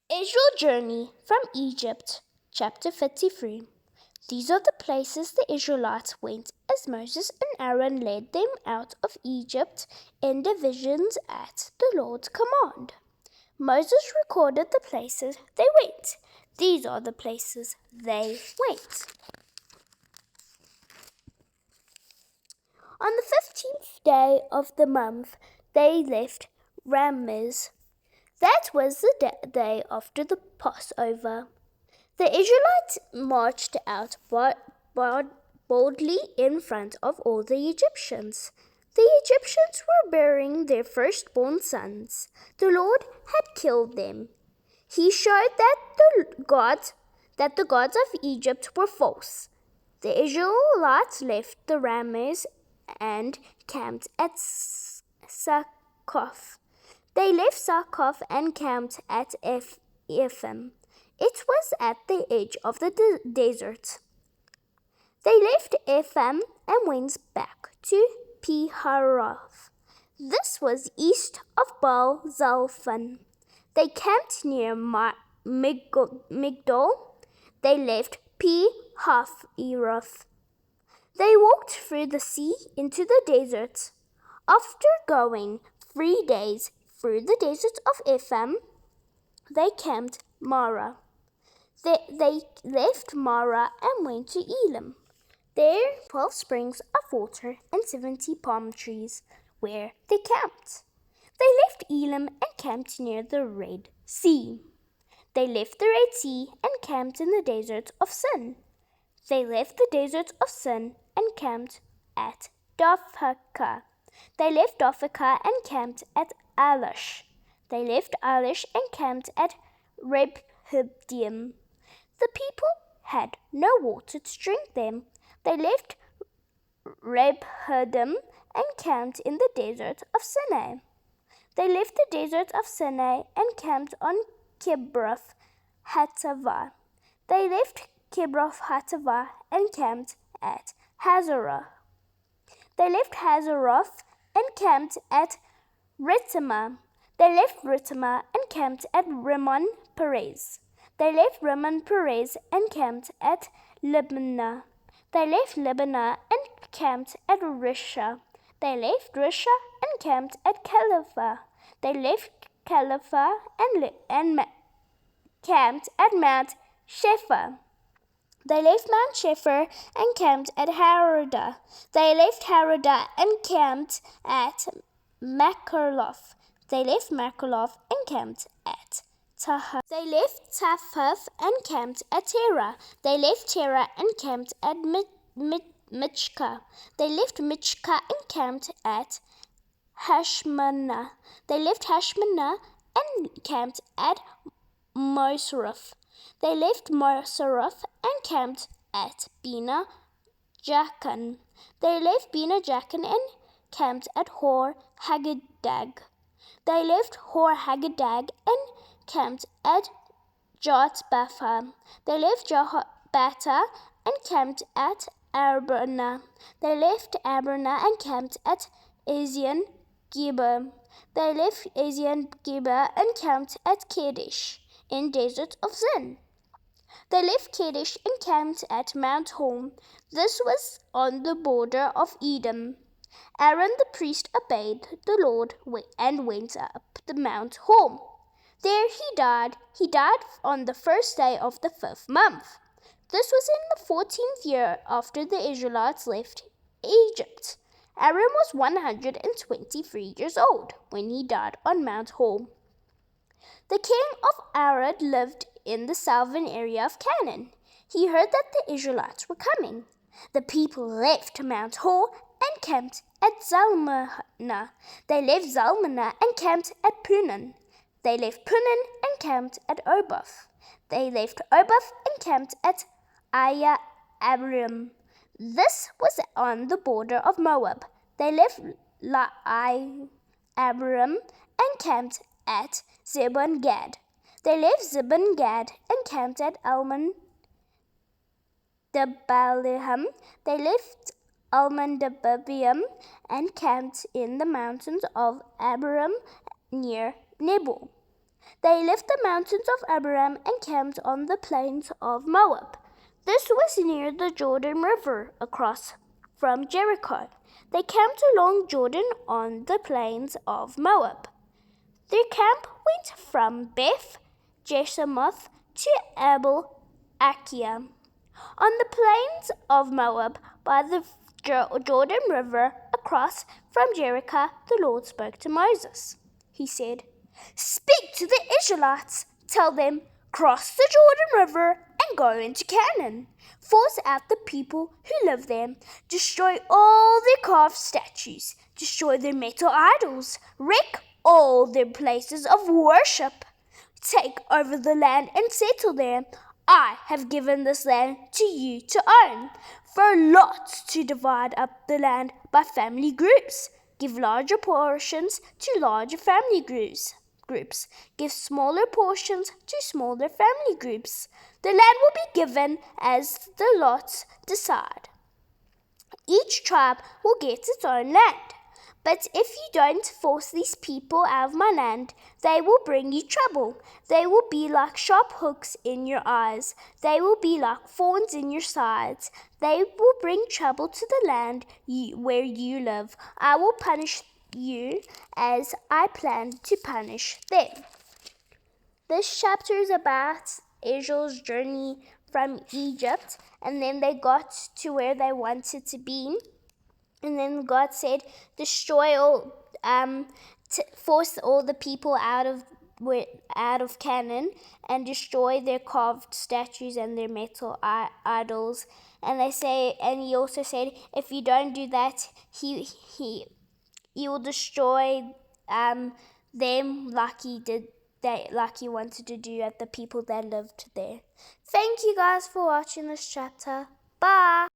Israel journey from Egypt, chapter 53. These are the places the Israelites went as Moses and Aaron led them out of Egypt in divisions at the Lord's command. Moses recorded the places they went. These are the places they went. On the 15th day of the month, they left Ramses. That was the day after the Passover. The Israelites marched out boldly in front of all the Egyptians. The Egyptians were burying their firstborn sons. The Lord had killed them. He showed that the gods of Egypt were false. The Israelites left the Ramses and camped at Succoth. They left Succoth and camped at Etham. It was at the edge of the desert. They left Etham and went back to Piharoth. This was east of Baal Zalphon. They camped near Migdol. They left Pihahiroth. They walked through the sea into the desert. After going 3 days through the desert of Etham, they camped Marah. They left Marah and went to Elim. There 12 springs of water and 70 palm trees where they camped. They left Elim and camped near the Red Sea. They left the Red Sea and camped in the desert of Sin. They left the desert of Sin and camped at Dophakah. They left Dophakah and camped at Alash. They left Alash and camped at Rephidim. The people had no water to drink them. They left Rephidim and camped in the desert of Sinai. They left the desert of Sinai and camped on Kibroth Hattaavah. They left Kibroth Hattaavah and camped at Hazeroth. They left Hazeroth and camped at Rittimah. They left Rittimah and camped at Rimmon Perez. They left Rimmon Perez and camped at Libnah. They left Libnah and camped at Risha. They left Risha and camped at Caliphah. They left Caliphah and camped at Mount Shephar. They left Mount Shephar and camped at Haradah. They left Haradah and camped at Makheloth. They left Makheloth and camped at Tahath. They left Taphath and camped at Terah. They left Terah and camped at Michkah. They left Michkah and camped at Hashmanah. They left Hashmanah and camped at Moseroth. They left Moseroth and camped at Bina Jaakan. They left Bina Jaakan and camped at Hor Haggidgad. They left Hor Haggidgad and camped at Jotbatha. They left Jotbatha and camped at Abranah. They left Abranah and camped at Ezion Geber. They left Ezion Geber and camped at Kadesh in desert of Zin. They left Kadesh and camped at Mount Hor. This was on the border of Edom. Aaron the priest obeyed the Lord and went up the Mount Hor. There he died. He died on the first day of the 5th month. This was in the 14th year after the Israelites left Egypt. Aaron was 123 years old when he died on Mount Hor. The king of Arad lived in the southern area of Canaan. He heard that the Israelites were coming. The people left Mount Hor and camped at Zalmunna. They left Zalmunna and camped at Punon. They left Punon and camped at Oboth. They left Oboth and camped at Abram. This was on the border of Moab. They left Abram and camped at Zebon Gad. They left Zebon Gad and camped at Almon Debaleham. They left Almon Debabium and camped in the mountains of Abiram near Nebo. They left the mountains of Abraham and camped on the plains of Moab. This was near the Jordan River across from Jericho. They camped along Jordan on the plains of Moab. Their camp went from Beth Jesimoth to Abel Achia. On the plains of Moab by the Jordan River across from Jericho, the Lord spoke to Moses. He said, "Speak to the Israelites. Tell them, cross the Jordan River and go into Canaan. Force out the people who live there. Destroy all their carved statues. Destroy their metal idols. Wreck all their places of worship. Take over the land and settle there. I have given this land to you to own. For lots to divide up the land by family groups. Give larger portions to larger family groups. Give smaller portions to smaller family groups. The land will be given as the lots decide. Each tribe will get its own land. But if you don't force these people out of my land, they will bring you trouble. They will be like sharp hooks in your eyes. They will be like thorns in your sides. They will bring trouble to the land where you live. I will punish you as I plan to punish them." This chapter is about Israel's journey from Egypt, and then they got to where they wanted to be. And then God said, force all the people out of Canaan and destroy their carved statues and their metal idols. And he also said, if you don't do that, he will destroy them like he wanted to do at the people that lived there. Thank you guys for watching this chapter. Bye.